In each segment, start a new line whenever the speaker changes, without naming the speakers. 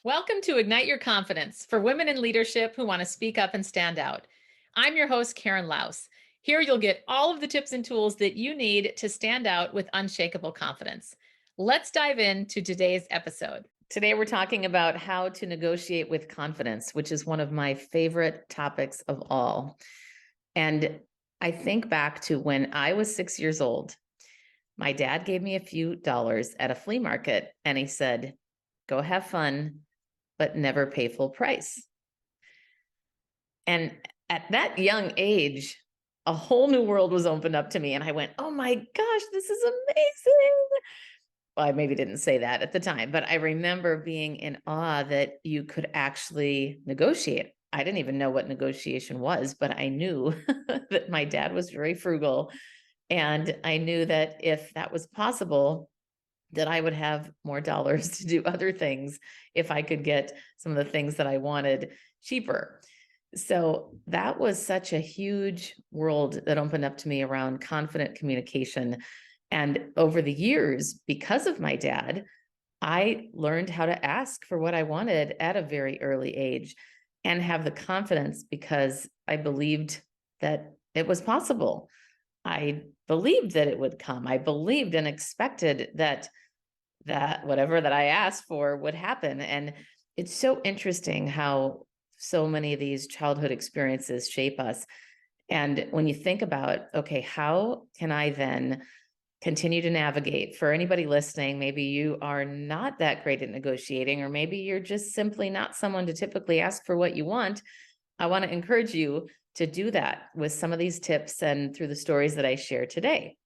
Welcome to Ignite Your Confidence for women in leadership who want to speak up and stand out. I'm your host, Karen Laus. Here you'll get all of the tips and tools that you need to stand out with unshakable confidence. Let's dive into today's episode. Today, we're talking about how to negotiate with confidence, which is one of my favorite topics of all. And I think back to when I was 6 years old. My dad gave me a few dollars at a flea market, and he said, "Go have fun, but never pay full price." And at that young age, a whole new world was opened up to me. And I went, "Oh my gosh, this is amazing." Well, I maybe didn't say that at the time, but I remember being in awe that you could actually negotiate. I didn't even know what negotiation was, but I knew that my dad was very frugal. And I knew that if that was possible, that I would have more dollars to do other things if I could get some of the things that I wanted cheaper. So that was such a huge world that opened up to me around confident communication. And over the years, because of my dad, I learned how to ask for what I wanted at a very early age and have the confidence because I believed that it was possible. I believed that it would come. I believed and expected that whatever that I asked for would happen. And it's so interesting how so many of these childhood experiences shape us. And when you think about, okay, how can I then continue to navigate? For anybody listening, maybe you are not that great at negotiating, or maybe you're just simply not someone to typically ask for what you want. I want to encourage you to do that with some of these tips and through the stories that I share today.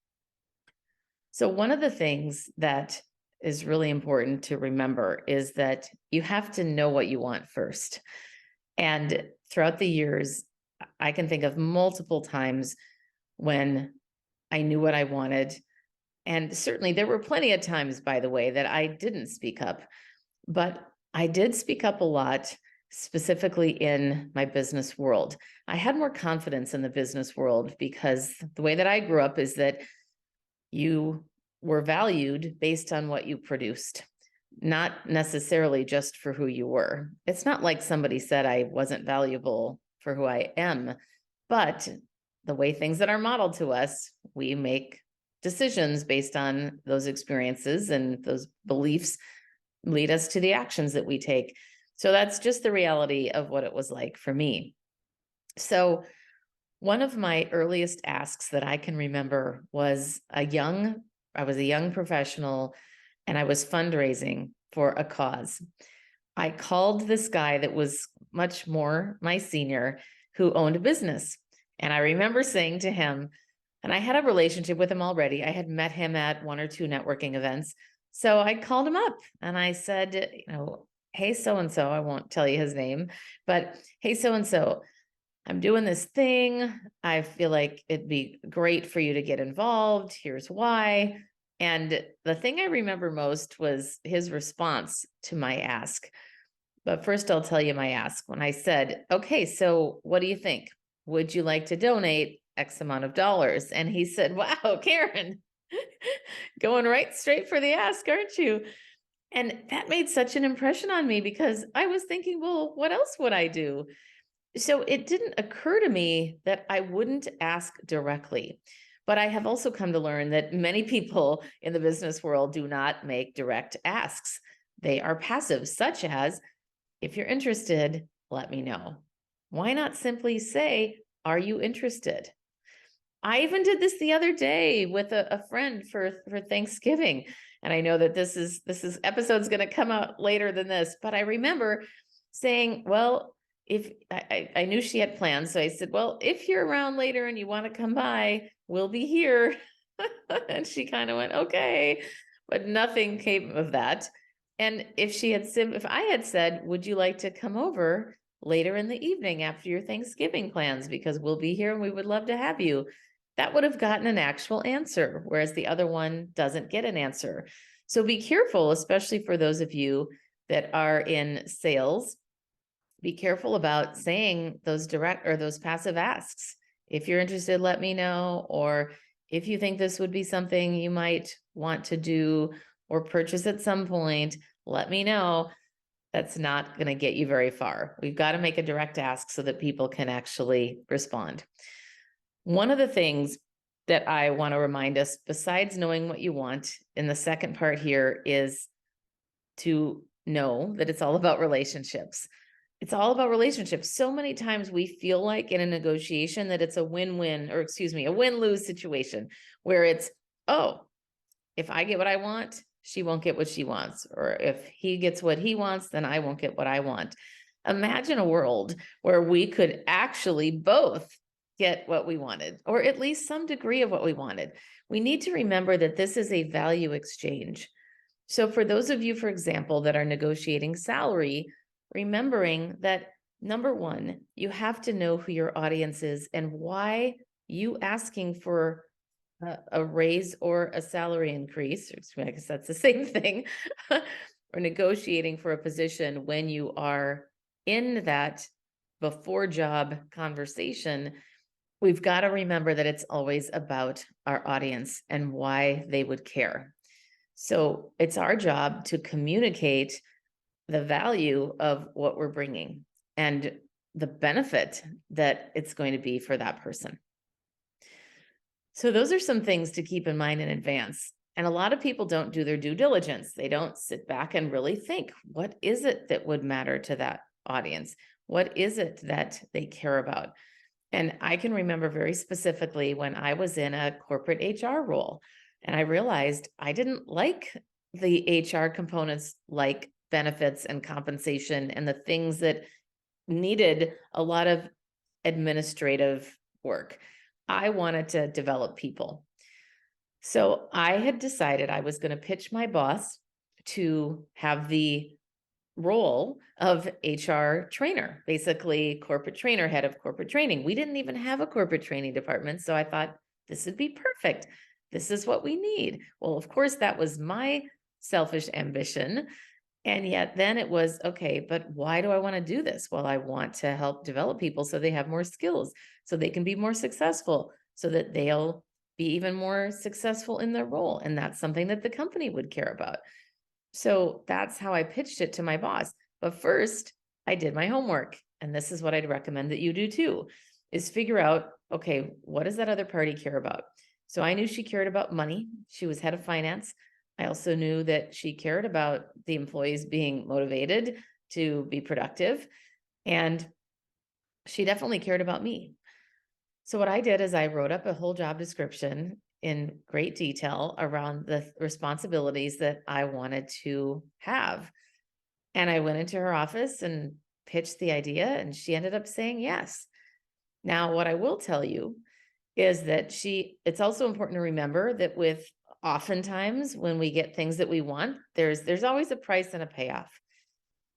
So one of the things that is really important to remember is that you have to know what you want first. And throughout the years, I can think of multiple times when I knew what I wanted. And certainly there were plenty of times, by the way, that I didn't speak up, but I did speak up a lot, specifically in my business world. I had more confidence in the business world because the way that I grew up is that you were valued based on what you produced, not necessarily just for who you were. It's not like somebody said I wasn't valuable for who I am, but the way things that are modeled to us, we make decisions based on those experiences, and those beliefs lead us to the actions that we take. So that's just the reality of what it was like for me. So one of my earliest asks that I can remember was I was a young professional, and I was fundraising for a cause. I called this guy that was much more my senior, who owned a business. And I remember saying to him, and I had a relationship with him already. I had met him at one or two networking events. So I called him up and I said, "Hey, so-and-so," I won't tell you his name, but "Hey, so-and-so, I'm doing this thing. I feel like it'd be great for you to get involved. Here's why." And the thing I remember most was his response to my ask. But first, I'll tell you my ask. When I said, "Okay, so what do you think? Would you like to donate X amount of dollars?" And he said, "Wow, Karen, going right straight for the ask, aren't you?" And that made such an impression on me because I was thinking, well, what else would I do? So it didn't occur to me that I wouldn't ask directly. But I have also come to learn that many people in the business world do not make direct asks. They are passive, such as, "If you're interested, let me know." Why not simply say, "Are you interested?" I even did this the other day with a friend for Thanksgiving. And I know that this episode's going to come out later than this, but I remember saying, well, if I knew she had plans. So I said, "Well, if you're around later and you want to come by, we'll be here." And she kind of went, "Okay," but nothing came of that. And if I had said, "Would you like to come over later in the evening after your Thanksgiving plans? Because we'll be here and we would love to have you," that would have gotten an actual answer, whereas the other one doesn't get an answer. So be careful, especially for those of you that are in sales. Be careful about saying those direct or those passive asks. "If you're interested, let me know," or "If you think this would be something you might want to do or purchase at some point, let me know." That's not going to get you very far. We've got to make a direct ask so that people can actually respond. One of the things that I want to remind us, besides knowing what you want, in the second part here, is to know that it's all about relationships. It's all about relationships. So many times we feel like in a negotiation that it's a win-win, or excuse me, a win-lose situation where it's, oh, if I get what I want, she won't get what she wants. Or if he gets what he wants, then I won't get what I want. Imagine a world where we could actually both get what we wanted, or at least some degree of what we wanted. We need to remember that this is a value exchange. So for those of you, for example, that are negotiating salary, remembering that number one, you have to know who your audience is and why you asking for a raise or a salary increase, I guess that's the same thing, or negotiating for a position when you are in that before job conversation, we've got to remember that it's always about our audience and why they would care. So it's our job to communicate the value of what we're bringing and the benefit that it's going to be for that person. So those are some things to keep in mind in advance. And a lot of people don't do their due diligence. They don't sit back and really think, what is it that would matter to that audience? What is it that they care about? And I can remember very specifically when I was in a corporate HR role, and I realized I didn't like the HR components like benefits and compensation and the things that needed a lot of administrative work. I wanted to develop people. So I had decided I was going to pitch my boss to have the role of HR trainer, basically corporate trainer, head of corporate training. We didn't even have a corporate training department. So I thought this would be perfect. This is what we need. Well, of course, that was my selfish ambition. And yet then it was, okay, but why do I want to do this? Well, I want to help develop people so they have more skills, so they can be more successful, so that they'll be even more successful in their role. And that's something that the company would care about. So that's how I pitched it to my boss. But first, I did my homework. And this is what I'd recommend that you do too, is figure out, okay, what does that other party care about? So I knew she cared about money. She was head of finance. I also knew that she cared about the employees being motivated to be productive. And she definitely cared about me. So what I did is I wrote up a whole job description in great detail around the responsibilities that I wanted to have. And I went into her office and pitched the idea, and she ended up saying yes. Now, what I will tell you is that it's also important to remember that with oftentimes when we get things that we want, there's always a price and a payoff.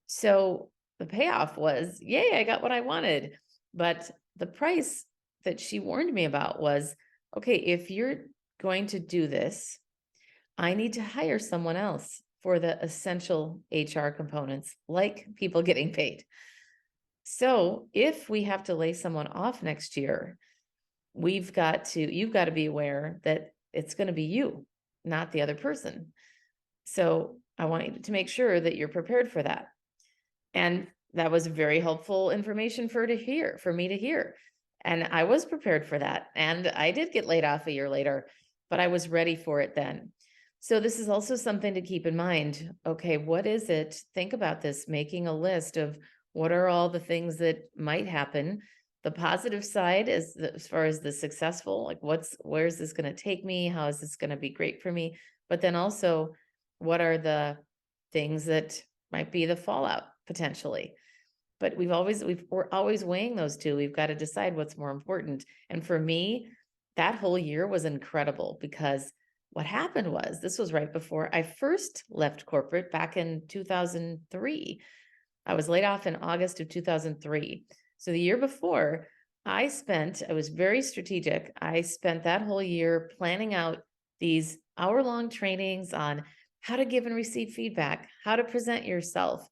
So the payoff was, yay, I got what I wanted. But the price that she warned me about was, okay, if you're going to do this, I need to hire someone else for the essential HR components, like people getting paid. So if we have to lay someone off next year, you've got to be aware that it's going to be you, not the other person. So I want you to make sure that you're prepared for that. And that was very helpful information for me to hear. And I was prepared for that. And I did get laid off a year later, but I was ready for it then. So this is also something to keep in mind. Okay, what is it? Think about this, making a list of what are all the things that might happen. The positive side is as far as the successful, like where is this going to take me? How is this going to be great for me? But then also, what are the things that might be the fallout potentially? But we're always weighing those two. We've got to decide what's more important. And for me, that whole year was incredible because what happened was this was right before I first left corporate back in 2003. I was laid off in August of 2003. So the year before, I was very strategic. I spent that whole year planning out these hour-long trainings on how to give and receive feedback, how to present yourself,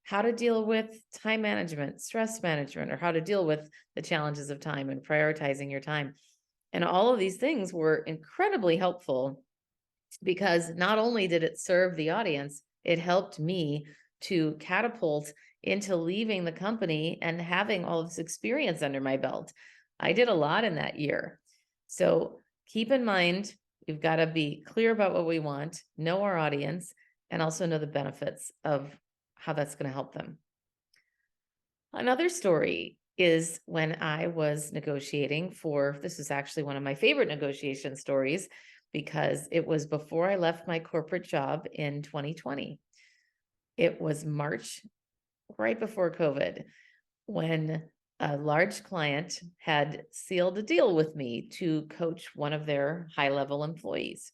how to deal with time management, stress management, or how to deal with the challenges of time and prioritizing your time. And all of these things were incredibly helpful because not only did it serve the audience, it helped me to catapult into leaving the company and having all this experience under my belt. I did a lot in that year. So keep in mind, we've got to be clear about what we want, know our audience, and also know the benefits of how that's going to help them. Another story is when I was negotiating for, this is actually one of my favorite negotiation stories because it was before I left my corporate job in 2020. It was March, right before COVID, when a large client had sealed a deal with me to coach one of their high-level employees.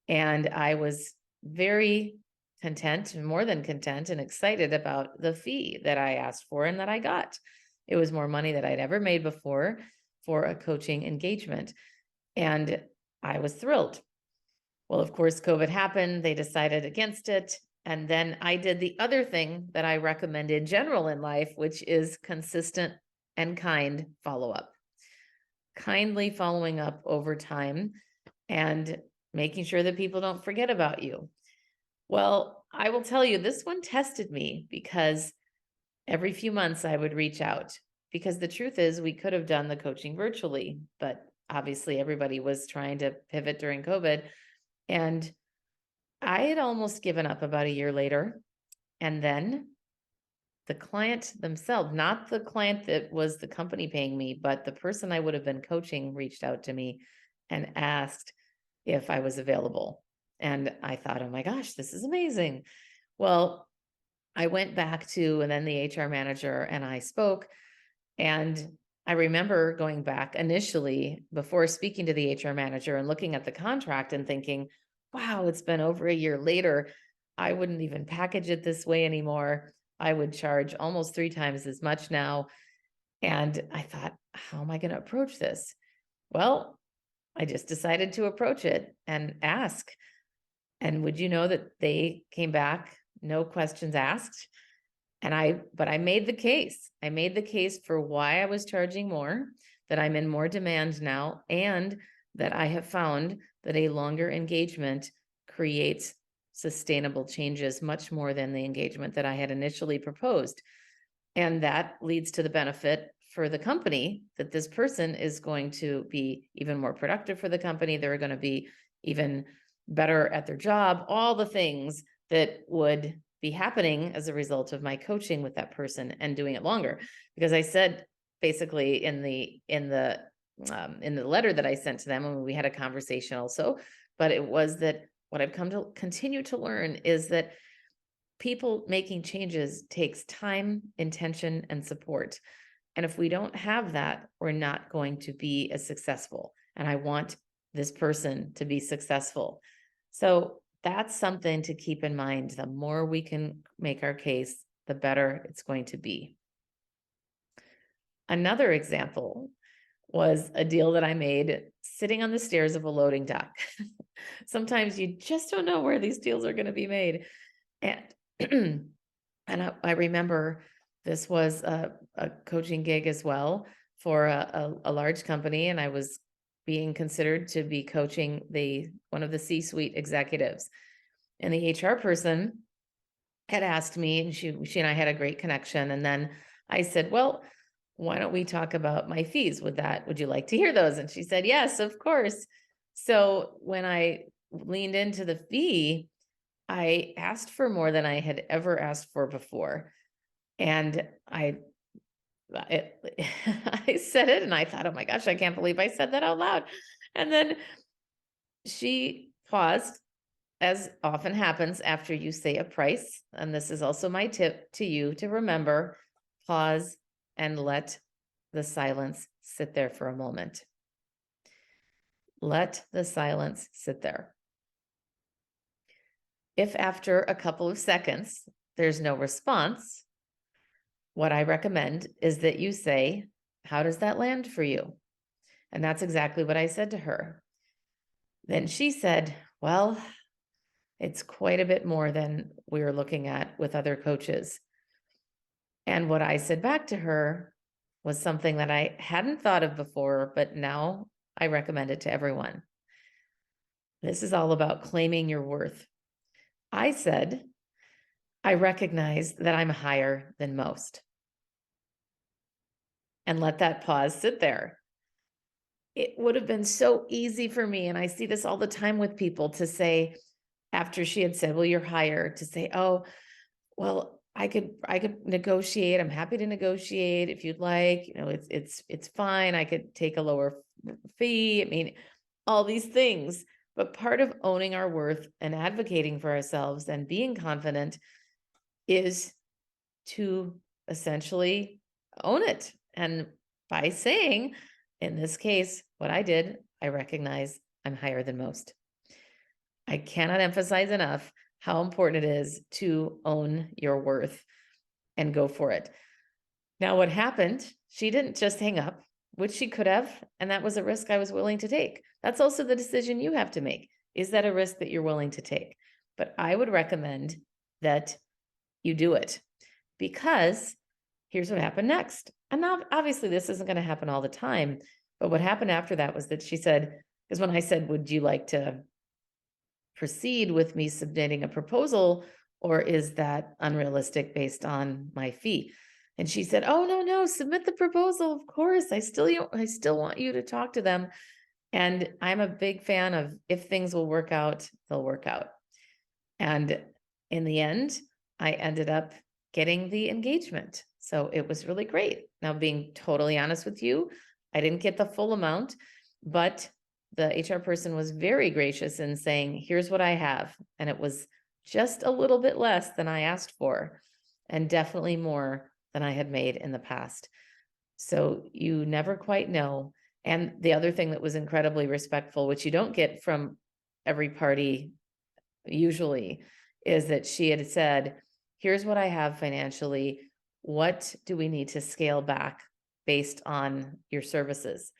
And I was very content, more than content, and excited about the fee that I asked for and that I got. It was more money that I'd ever made before for a coaching engagement. And I was thrilled. Well, of course, COVID happened. They decided against it. And then I did the other thing that I recommend in general in life, which is consistent and kind follow-up. Kindly following up over time and making sure that people don't forget about you. Well, I will tell you, this one tested me because every few months I would reach out, because the truth is we could have done the coaching virtually, but obviously everybody was trying to pivot during COVID. And I had almost given up about a year later. And then the client themselves, not the client that was the company paying me, but the person I would have been coaching reached out to me and asked if I was available. And I thought, oh my gosh, this is amazing. Well, I went back to, and then the HR manager and I spoke. And I remember going back initially before speaking to the HR manager and looking at the contract and thinking, wow, it's been over a year later. I wouldn't even package it this way anymore. I would charge almost 3 times as much now. And I thought, how am I going to approach this? Well, I just decided to approach it and ask. And would you know that they came back, no questions asked. But I made the case. I made the case for why I was charging more, that I'm in more demand now, and that I have found that a longer engagement creates sustainable changes much more than the engagement that I had initially proposed. And that leads to the benefit for the company that this person is going to be even more productive for the company. They're going to be even better at their job, all the things that would be happening as a result of my coaching with that person and doing it longer. Because I said basically in the letter that I sent to them when we had a conversation also, but it was that what I've come to continue to learn is that people making changes takes time, intention, and support. And if we don't have that, we're not going to be as successful. And I want this person to be successful. So that's something to keep in mind. The more we can make our case, the better it's going to be. Another example was a deal that I made sitting on the stairs of a loading dock. Sometimes you just don't know where these deals are going to be made. And, and I remember this was a coaching gig as well for a large company. And I was being considered to be coaching one of the C-suite executives. And the HR person had asked me, and she and I had a great connection. And then I said, well, why don't we talk about my fees? Would you like to hear those? And she said, yes, of course. So when I leaned into the fee, I asked for more than I had ever asked for before. And I said it and I thought, oh my gosh, I can't believe I said that out loud. And then she paused, as often happens after you say a price. And this is also my tip to you to remember, pause and let the silence sit there for a moment. Let the silence sit there. If after a couple of seconds, there's no response, what I recommend is that you say, how does that land for you? And that's exactly what I said to her. Then she said, well, it's quite a bit more than we were looking at with other coaches. And what I said back to her was something that I hadn't thought of before, but now I recommend it to everyone. This is all about claiming your worth. I said, I recognize that I'm higher than most. And let that pause sit there. It would have been so easy for me, and I see this all the time with people, to say, after she had said, "Well, you're higher," to say, "Oh, well, I could negotiate. I'm happy to negotiate if you'd like. You know, it's fine. I could take a lower fee." I mean, all these things. But part of owning our worth and advocating for ourselves and being confident is to essentially own it. And by saying, in this case, what I did, I recognize I'm higher than most. I cannot emphasize enough how important it is to own your worth and go for it. Now, what happened, she didn't just hang up, which she could have, and that was a risk I was willing to take. That's also the decision you have to make. Is that a risk that you're willing to take? But I would recommend that you do it, because here's what happened next. And now, obviously, this isn't going to happen all the time. But what happened after that was that she said, because when I said, "Would you like to proceed with me submitting a proposal, or is that unrealistic based on my fee?" And she said, "Oh, no, no, submit the proposal. Of course. I still want you to talk to them. And I'm a big fan of, if things will work out, they'll work out." And in the end, I ended up getting the engagement. So it was really great. Now, being totally honest with you, I didn't get the full amount, but the HR person was very gracious in saying, "Here's what I have." And it was just a little bit less than I asked for, and definitely more than I had made in the past. So you never quite know. And the other thing that was incredibly respectful, which you don't get from every party usually, is that she had said, "Here's what I have financially. What do we need to scale back based on your services?"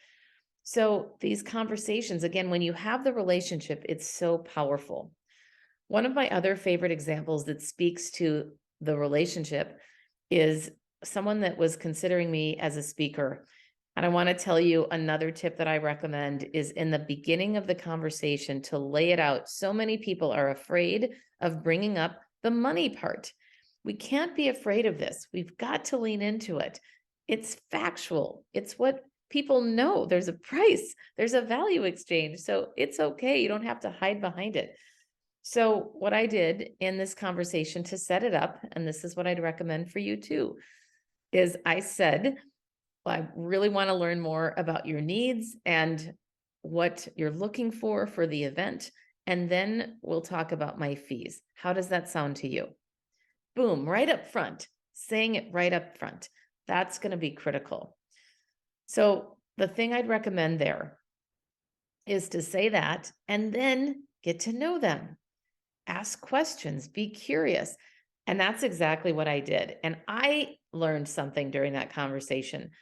So these conversations, again, when you have the relationship, it's so powerful. One of my other favorite examples that speaks to the relationship is someone that was considering me as a speaker. And I want to tell you, another tip that I recommend is, in the beginning of the conversation, to lay it out. So many people are afraid of bringing up the money part. We can't be afraid of this. We've got to lean into it. It's factual. It's what people know. There's a price, there's a value exchange. So it's okay. You don't have to hide behind it. So what I did in this conversation to set it up, and this is what I'd recommend for you too, is I said, "Well, I really want to learn more about your needs and what you're looking for the event. And then we'll talk about my fees. How does that sound to you?" Boom, right up front, saying it right up front. That's going to be critical. So the thing I'd recommend there is to say that, and then get to know them. Ask questions, be curious. And that's exactly what I did. And I learned something during that conversation.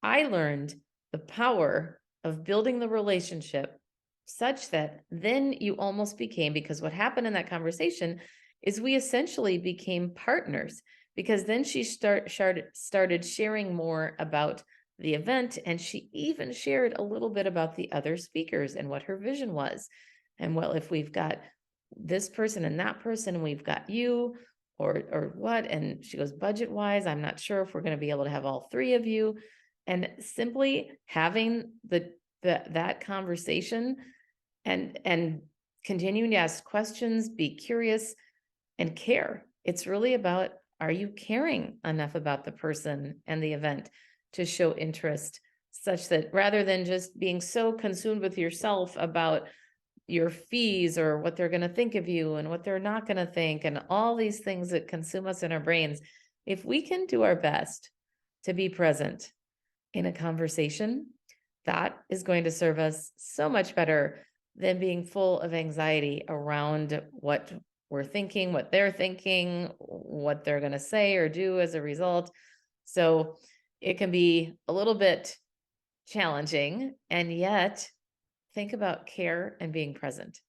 I learned the power of building the relationship such that then you almost became, because what happened in that conversation is we essentially became partners, because then she started sharing more about the event, and she even shared a little bit about the other speakers and what her vision was. And, well, if we've got this person and that person, and we've got you, or what? And she goes, "Budget wise, I'm not sure if we're going to be able to have all three of you." And simply having that conversation, and continuing to ask questions, be curious, and care. It's really about, are you caring enough about the person and the event to show interest, such that rather than just being so consumed with yourself about your fees or what they're going to think of you and what they're not going to think, and all these things that consume us in our brains, if we can do our best to be present in a conversation, that is going to serve us so much better than being full of anxiety around what we're thinking, what they're thinking, what they're going to say or do as a result. So it can be a little bit challenging, and yet think about care and being present.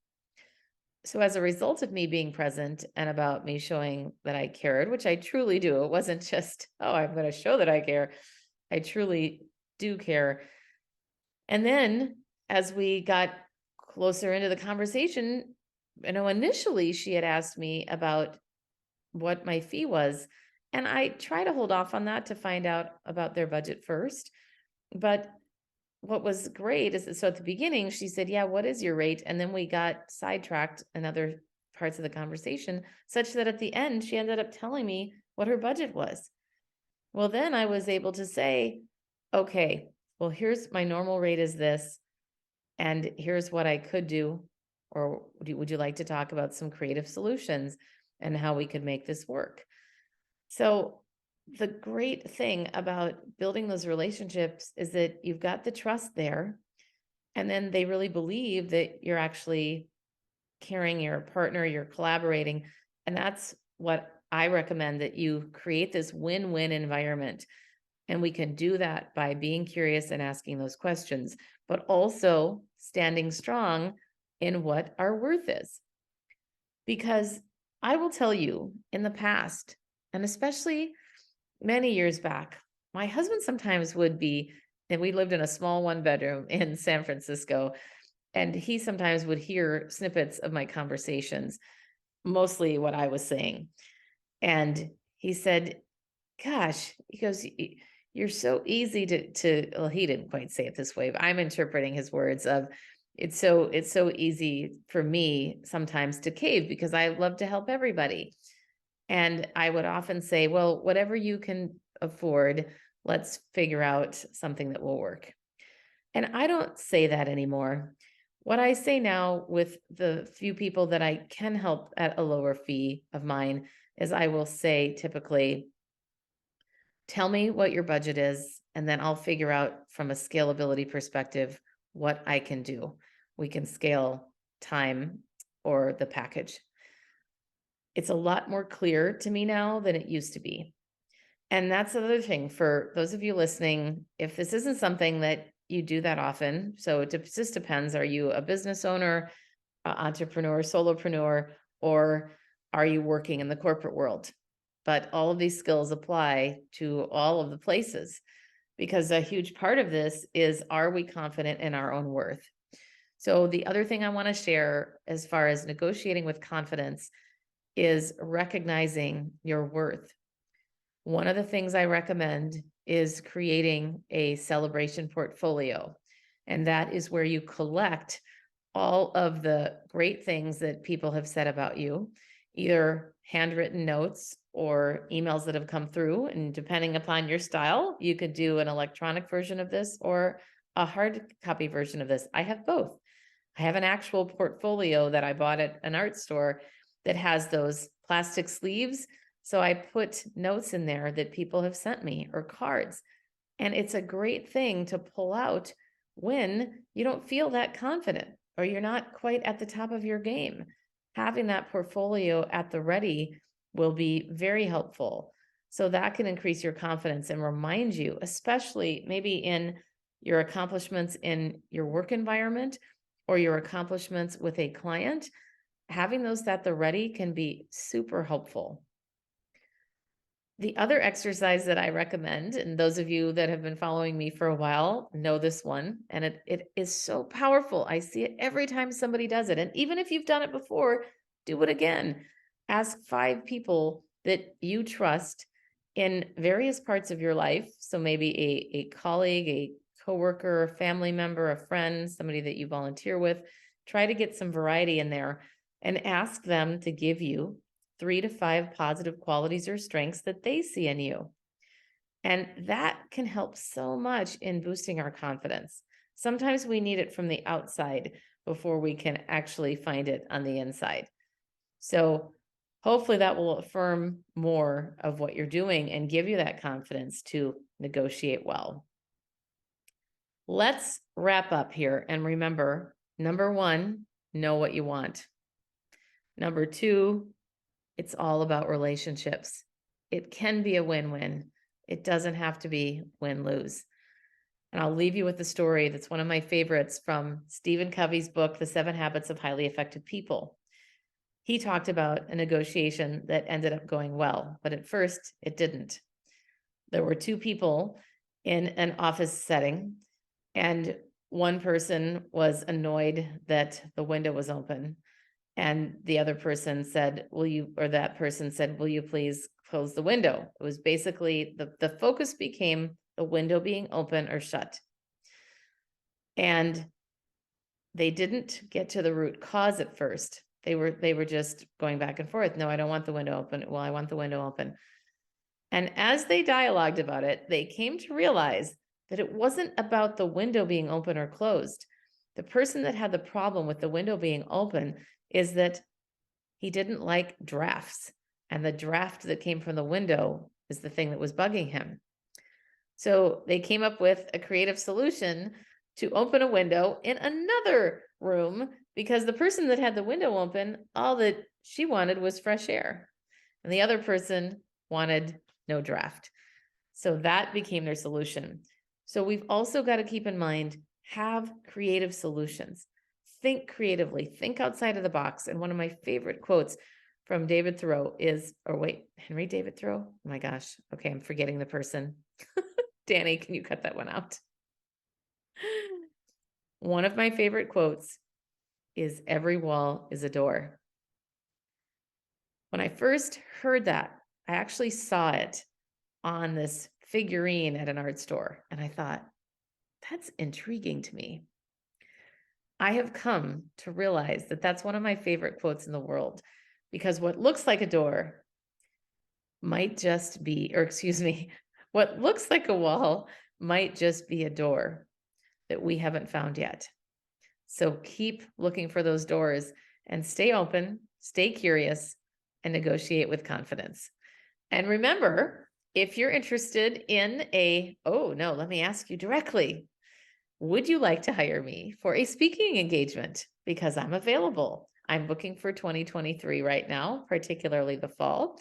So as a result of me being present and about me showing that I cared, which I truly do, it wasn't just, "Oh, I'm going to show that I care." I truly do care. And then as we got closer into the conversation, initially she had asked me about what my fee was. And I try to hold off on that to find out about their budget first. But what was great is that, so at the beginning, she said, yeah, what is your rate? And then we got sidetracked in other parts of the conversation, such that at the end, she ended up telling me what her budget was. Well, then I was able to say, okay, well, here's my normal rate is this, and here's what I could do. Or would you like to talk about some creative solutions and how we could make this work? So the great thing about building those relationships is that you've got the trust there, and then they really believe that you're actually caring, your partner, you're collaborating. And that's what I recommend, that you create this win-win environment. And we can do that by being curious and asking those questions, but also standing strong in what our worth is. Because I will tell you, in the past, and especially many years back, my husband sometimes would be, and we lived in a small one bedroom in San Francisco, and he sometimes would hear snippets of my conversations, mostly what I was saying. And he said, gosh, he goes, you're so easy well, he didn't quite say it this way, but I'm interpreting his words of, it's so easy for me sometimes to cave because I love to help everybody. And I would often say, well, whatever you can afford, let's figure out something that will work. And I don't say that anymore. What I say now, with the few people that I can help at a lower fee of mine, is I will say typically, tell me what your budget is, and then I'll figure out from a scalability perspective what I can do. We can scale time or the package. It's a lot more clear to me now than it used to be. And that's the other thing for those of you listening. If this isn't something that you do that often, so it just depends. Are you a business owner, entrepreneur, solopreneur, or are you working in the corporate world? But all of these skills apply to all of the places, because a huge part of this is, are we confident in our own worth? So the other thing I want to share as far as negotiating with confidence is recognizing your worth. One of the things I recommend is creating a celebration portfolio. And that is where you collect all of the great things that people have said about you, either handwritten notes or emails that have come through. And depending upon your style, you could do an electronic version of this or a hard copy version of this. I have both. I have an actual portfolio that I bought at an art store that has those plastic sleeves. So I put notes in there that people have sent me, or cards. And it's a great thing to pull out when you don't feel that confident or you're not quite at the top of your game. Having that portfolio at the ready will be very helpful. So that can increase your confidence and remind you, especially maybe in your accomplishments in your work environment or your accomplishments with a client. Having those at the ready can be super helpful. The other exercise that I recommend, and those of you that have been following me for a while know this one, and it is so powerful. I see it every time somebody does it. And even if you've done it before, do it again. Ask 5 people that you trust in various parts of your life. So maybe a colleague, a coworker, a family member, a friend, somebody that you volunteer with. Try to get some variety in there and ask them to give you 3 to 5 positive qualities or strengths that they see in you. And that can help so much in boosting our confidence. Sometimes we need it from the outside before we can actually find it on the inside. So hopefully that will affirm more of what you're doing and give you that confidence to negotiate well. Let's wrap up here. And remember, number 1, know what you want. Number 2, it's all about relationships. It can be a win-win. It doesn't have to be win-lose. And I'll leave you with the story that's one of my favorites from Stephen Covey's book, The 7 Habits of Highly Effective People. He talked about a negotiation that ended up going well, but at first it didn't. There were 2 people in an office setting, and one person was annoyed that the window was open, And the other person said, that person said, will you please close the window? It was basically the focus became the window being open or shut. And they didn't get to the root cause at first. They were just going back and forth. No, I don't want the window open. Well, I want the window open. And as they dialogued about it, they came to realize that it wasn't about the window being open or closed. The person that had the problem with the window being open is that he didn't like drafts. And the draft that came from the window is the thing that was bugging him. So they came up with a creative solution to open a window in another room because the person that had the window open, all that she wanted was fresh air. And the other person wanted no draft. So that became their solution. So we've also got to keep in mind, have creative solutions. Think creatively, think outside of the box. And one of my favorite quotes from David Thoreau is, Henry David Thoreau? Oh my gosh. Okay, I'm forgetting the person. Danny, can you cut that one out? One of my favorite quotes is, every wall is a door. When I first heard that, I actually saw it on this figurine at an art store. And I thought, that's intriguing to me. I have come to realize that that's one of my favorite quotes in the world, because what looks like a door might just be, what looks like a wall might just be a door that we haven't found yet. So keep looking for those doors and stay open, stay curious, and negotiate with confidence. And remember, if you're interested in let me ask you directly, would you like to hire me for a speaking engagement? Because I'm available. I'm booking for 2023 right now, particularly the fall,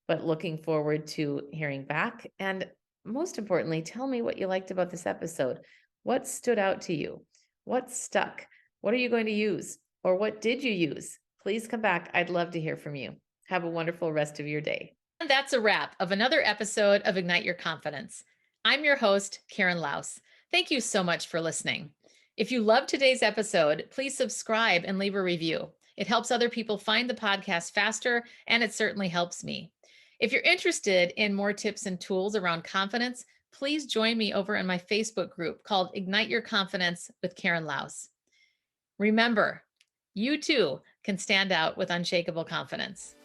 but looking forward to hearing back. And most importantly, tell me what you liked about this episode. What stood out to you? What stuck? What are you going to use? Or what did you use? Please come back. I'd love to hear from you. Have a wonderful rest of your day. And that's a wrap of another episode of Ignite Your Confidence. I'm your host, Karen Laus. Thank you so much for listening. If you loved today's episode, please subscribe and leave a review. It helps other people find the podcast faster, and it certainly helps me. If you're interested in more tips and tools around confidence, please join me over in my Facebook group called Ignite Your Confidence with Karen Laus. Remember, you too can stand out with unshakable confidence.